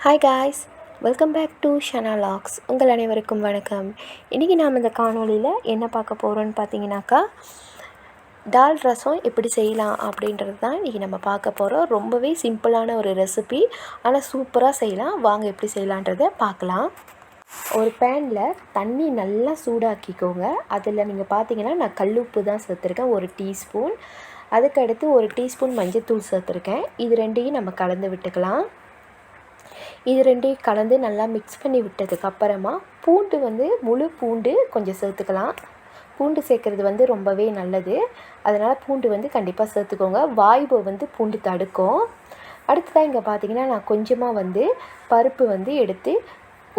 Hi guys, welcome back to Shana Logs. உங்கள் அனைவருக்கும் வணக்கம். இன்றைக்கி நாம் இந்த காணொலியில் என்ன பார்க்க போகிறோன்னு பார்த்தீங்கன்னாக்கா, தால் ரசம் எப்படி செய்யலாம் அப்படின்றது தான் இன்றைக்கி நம்ம பார்க்க போகிறோம். ரொம்பவே சிம்பிளான ஒரு ரெசிபி, ஆனால் சூப்பராக செய்யலாம். வாங்க எப்படி செய்யலான்றதை பார்க்கலாம். ஒரு பேனில் தண்ணி நல்லா சூடாக்கிக்கோங்க. அதில் நீங்கள் பார்த்தீங்கன்னா நான் கல்லுப்பு தான் சேர்த்துருக்கேன், 1 டீஸ்பூன். அதுக்கடுத்து 1 டீஸ்பூன் மஞ்சள்தூள் சேர்த்துருக்கேன். இது ரெண்டையும் நம்ம கலந்து விட்டுக்கலாம். இது ரெண்டையும் கலந்து நல்லா மிக்ஸ் பண்ணி விட்டதுக்கப்புறமா பூண்டு முழு பூண்டு கொஞ்சம் சேர்த்துக்கலாம். பூண்டு சேர்க்குறது ரொம்பவே நல்லது. அதனால் பூண்டு கண்டிப்பாக சேர்த்துக்கோங்க. வாய்வு பூண்டு தடுக்கும். அடுத்ததாக இங்கே பார்த்தீங்கன்னா நான் கொஞ்சமாக பருப்பு எடுத்து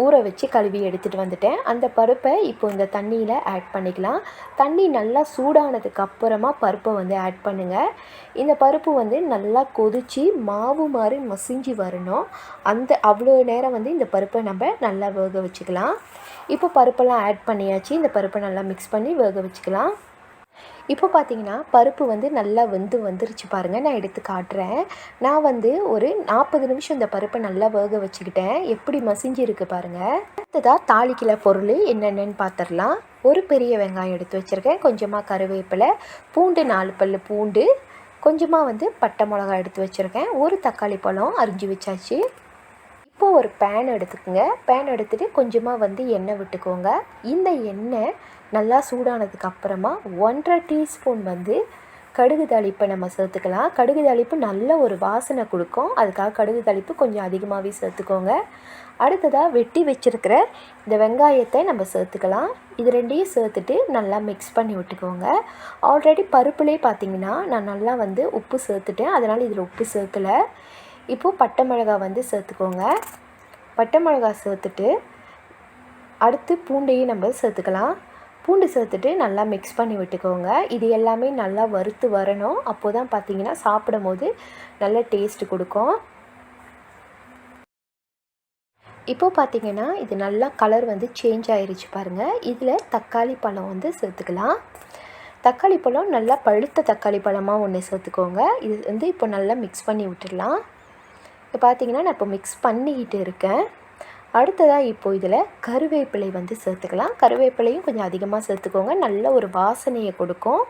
ஊற வச்சு கழுவி எடுத்துகிட்டு வந்துட்டேன். அந்த பருப்பை இப்போ இந்த தண்ணியில் ஆட் பண்ணிக்கலாம். தண்ணி நல்லா சூடானதுக்கு அப்புறமா பருப்பை ஆட் பண்ணுங்கள். இந்த பருப்பு நல்லா கொதித்து மாவு மாதிரி மசிஞ்சு வரணும். அவ்வளோ நேரம் இந்த பருப்பை நம்ம நல்லா வேக வச்சுக்கலாம். இப்போ பருப்பெல்லாம் ஆட் பண்ணியாச்சு. இந்த பருப்பை நல்லா மிக்ஸ் பண்ணி வேக வச்சுக்கலாம். இப்போ பார்த்தீங்கன்னா பருப்பு நல்லா வந்துருச்சு பாருங்கள். நான் எடுத்து காட்டுறேன். நான் ஒரு 40 நிமிஷம் இந்த பருப்பை நல்லா வேக வச்சுக்கிட்டேன். எப்படி மசிஞ்சு இருக்குது பாருங்கள். அடுத்ததாக தாளிக்கிற பொருள் என்னென்னு பார்த்துடலாம். ஒரு பெரிய வெங்காயம் எடுத்து வச்சுருக்கேன், கொஞ்சமாக கருவேப்பிலை, பூண்டு 4 பல் பூண்டு, கொஞ்சமாக பட்டை மிளகாய் எடுத்து வச்சுருக்கேன், ஒரு தக்காளி பழம் அரிஞ்சு வச்சாச்சு. இப்போது ஒரு பேன் எடுத்துக்கோங்க. பேன் எடுத்துகிட்டு கொஞ்சமாக எண்ணெய் விட்டுக்கோங்க. இந்த எண்ணெய் நல்லா சூடானதுக்கு அப்புறமா 1.5 டீஸ்பூன் கடுகு தாளிப்பை நம்ம சேர்த்துக்கலாம். கடுகு தாளிப்பு நல்ல ஒரு வாசனை கொடுக்கும். அதுக்காக கடுகு தாளிப்பு கொஞ்சம் அதிகமாகவே சேர்த்துக்கோங்க. அடுத்ததாக வெட்டி வச்சுருக்கிற இந்த வெங்காயத்தை நம்ம சேர்த்துக்கலாம். இது ரெண்டையும் சேர்த்துட்டு நல்லா மிக்ஸ் பண்ணி விட்டுக்கோங்க. ஆல்ரெடி பருப்புலேயே பார்த்திங்கன்னா நான் நல்லா உப்பு சேர்த்துட்டேன். அதனால் இதில் உப்பு சேர்க்கலை. இப்போது பட்டை மிளகாய் சேர்த்துக்கோங்க. பட்டை மிளகாய் சேர்த்துட்டு அடுத்து பூண்டையும் நம்ம சேர்த்துக்கலாம். பூண்டு சேர்த்துட்டு நல்லா மிக்ஸ் பண்ணி விட்டுக்கோங்க. இது எல்லாமே நல்லா வறுத்து வரணும். அப்போ தான் பார்த்திங்கன்னா சாப்பிடும் போது நல்ல டேஸ்ட்டு கொடுக்கும். இப்போது பார்த்திங்கன்னா இது நல்லா கலர் சேஞ்ச் ஆகிருச்சு பாருங்கள். இதில் தக்காளி பழம் சேர்த்துக்கலாம். தக்காளி பழம் நல்லா பழுத்த தக்காளி பழமாக ஒன்று சேர்த்துக்கோங்க. இது இப்போ நல்லா மிக்ஸ் பண்ணி விட்டுடலாம். இப்போ பார்த்திங்கன்னா நான் இப்போ மிக்ஸ் பண்ணிக்கிட்டு இருக்கேன். அடுத்ததாக இப்போது இதில் கருவேப்பிலை சேர்த்துக்கலாம். கருவேப்பிலையும் கொஞ்சம் அதிகமாக சேர்த்துக்கோங்க. நல்ல ஒரு வாசனையை கொடுக்கும்.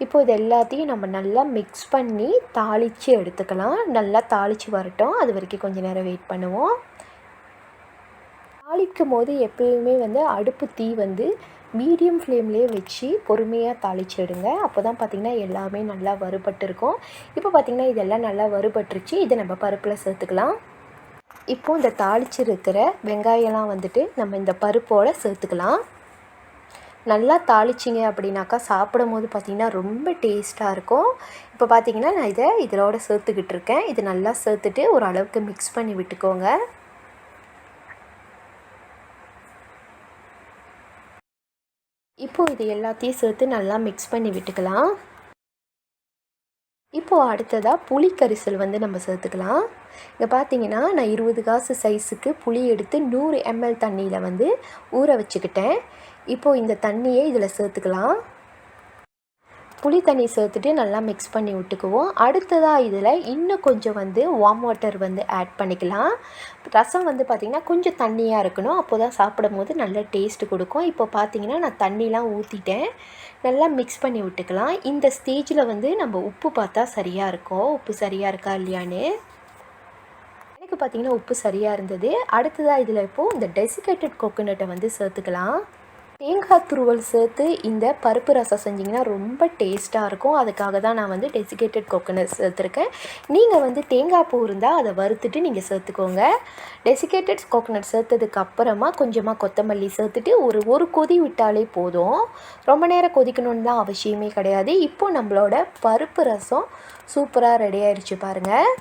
இப்போது இது எல்லாத்தையும் நம்ம நல்லா மிக்ஸ் பண்ணி தாளித்து எடுத்துக்கலாம். நல்லா தாளித்து வரட்டும். அது வரைக்கும் கொஞ்சம் நேரம் வெயிட் பண்ணுவோம். தாளிக்கும் போது எப்பயுமே அடுப்பு தீ மீடியம் ஃப்ளேம்லேயே வச்சு பொறுமையாக தாளித்து எடுங்க. அப்போ தான் பார்த்திங்கன்னா எல்லாமே நல்லா வறுபட்டுருக்கும். இப்போ பார்த்திங்கன்னா இதெல்லாம் நல்லா வறுபட்டுருச்சு. இதை நம்ம பருப்பில் சேர்த்துக்கலாம். இப்போது இந்த தாளிச்சிருக்கிற வெங்காயம்லாம் நம்ம இந்த பருப்போடு சேர்த்துக்கலாம். நல்லா தாளிச்சிங்க அப்படின்னாக்கா சாப்பிடும் போது பார்த்திங்கன்னா ரொம்ப டேஸ்ட்டாக இருக்கும். இப்போ பார்த்திங்கன்னா நான் இதோட சேர்த்துக்கிட்டு இருக்கேன். இது நல்லா சேர்த்துட்டு ஒரு அளவுக்கு மிக்ஸ் பண்ணி விட்டுக்கோங்க. இப்போது இது எல்லாத்தையும் சேர்த்து நல்லா மிக்ஸ் பண்ணி விட்டுக்கலாம். இப்போது அடுத்ததாக புளி கரைசல் நம்ம சேர்த்துக்கலாம். இங்கே பார்த்தீங்கன்னா நான் 20 காசு சைஸுக்கு புளி எடுத்து 100 ml தண்ணியில் ஊற வச்சுக்கிட்டேன். இப்போது இந்த தண்ணியை இதில் சேர்த்துக்கலாம். புளி தண்ணி சேர்த்துட்டு நல்லா மிக்ஸ் பண்ணி விட்டுக்குவோம். அடுத்ததாக இதில் இன்னும் கொஞ்சம் வார்ம் வாட்டர் ஆட் பண்ணிக்கலாம். ரசம் பார்த்திங்கன்னா கொஞ்சம் தண்ணியாக இருக்கணும். அப்போ தான் சாப்பிடும் போது நல்ல டேஸ்ட்டு கொடுக்கும். இப்போ பார்த்திங்கன்னா நான் தண்ணிலாம் ஊற்றிட்டேன். நல்லா மிக்ஸ் பண்ணி விட்டுக்கலாம். இந்த ஸ்டேஜில் நம்ம உப்பு பார்த்தா சரியாக இருக்கும். உப்பு சரியாக இருக்கா இல்லையான்னு எனக்கு பார்த்திங்கன்னா உப்பு சரியாக இருந்தது. அடுத்ததாக இதில் இப்போது இந்த டெசிகேட்டட் கோகோனட்டை சேர்த்துக்கலாம். தேங்காய் துருவல் சேர்த்து இந்த பருப்பு ரசம் செஞ்சிங்கன்னா ரொம்ப டேஸ்ட்டாக இருக்கும். அதுக்காக தான் நான் டெசிகேட்டட் கோகோனட் சேர்த்துருக்கேன். நீங்கள் தேங்காய் பூ இருந்தால் அதை வறுத்துட்டு நீங்கள் சேர்த்துக்கோங்க. டெசிகேட்டட் கோகோனட் சேர்த்ததுக்கு அப்புறமா கொஞ்சமாக கொத்தமல்லி சேர்த்துட்டு ஒரு கொதி விட்டாலே போதும். ரொம்ப நேரம் கொதிக்கணுன்னு தான் அவசியமே கிடையாது. இப்போது நம்மளோட பருப்பு ரசம் சூப்பராக ரெடி ஆயிடுச்சு பாருங்கள்.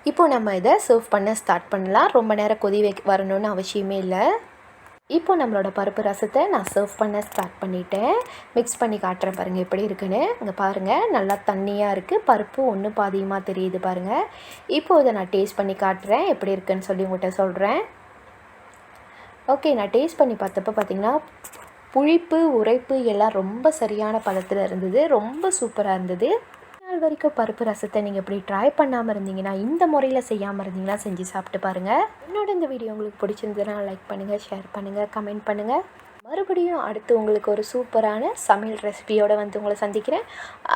இப்போது நம்ம இதை சர்வ் பண்ண ஸ்டார்ட் பண்ணலாம். ரொம்ப நேரம் வரணும்னு அவசியமே இல்லை. இப்போது நம்மளோட பருப்பு ரசத்தை நான் சர்வ் பண்ண ஸ்டார்ட் பண்ணிட்டேன். மிக்ஸ் பண்ணி காட்டுறேன் பாருங்கள் எப்படி இருக்குன்னு. இங்கே பாருங்கள் நல்லா தண்ணியாக இருக்குது. பருப்பு ஒன்று பாதியமாக தெரியுது பாருங்கள். இப்போது இதை நான் டேஸ்ட் பண்ணி காட்டுறேன் எப்படி இருக்குன்னு சொல்லி உங்கள்கிட்ட சொல்கிறேன். ஓகே, நான் டேஸ்ட் பண்ணி பார்த்தப்போ பார்த்திங்கன்னா புளிப்பு உரைப்பு எல்லாம் ரொம்ப சரியான பதத்தில் இருந்தது. ரொம்ப சூப்பராக இருந்தது. நாள் வரைக்கும் பருப்பு ரசத்தை நீங்கள் இப்படி ட்ரை பண்ணாமல் இருந்தீங்கன்னா, இந்த முறையில் செய்யாமல் இருந்தீங்கன்னா செஞ்சு சாப்பிட்டு பாருங்கள். என்னோட இந்த வீடியோ உங்களுக்கு பிடிச்சிருந்ததுன்னா லைக் பண்ணுங்கள், ஷேர் பண்ணுங்கள், கமெண்ட் பண்ணுங்கள். மறுபடியும் அடுத்து உங்களுக்கு ஒரு சூப்பரான சமையல் ரெசிபியோடு வந்து உங்களை சந்திக்கிறேன்.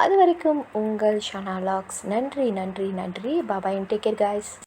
அது வரைக்கும் உங்கள் ஷனா லாக்ஸ். நன்றி நன்றி நன்றி. பாய் அண்ட் டேக் கேர் கைஸ்.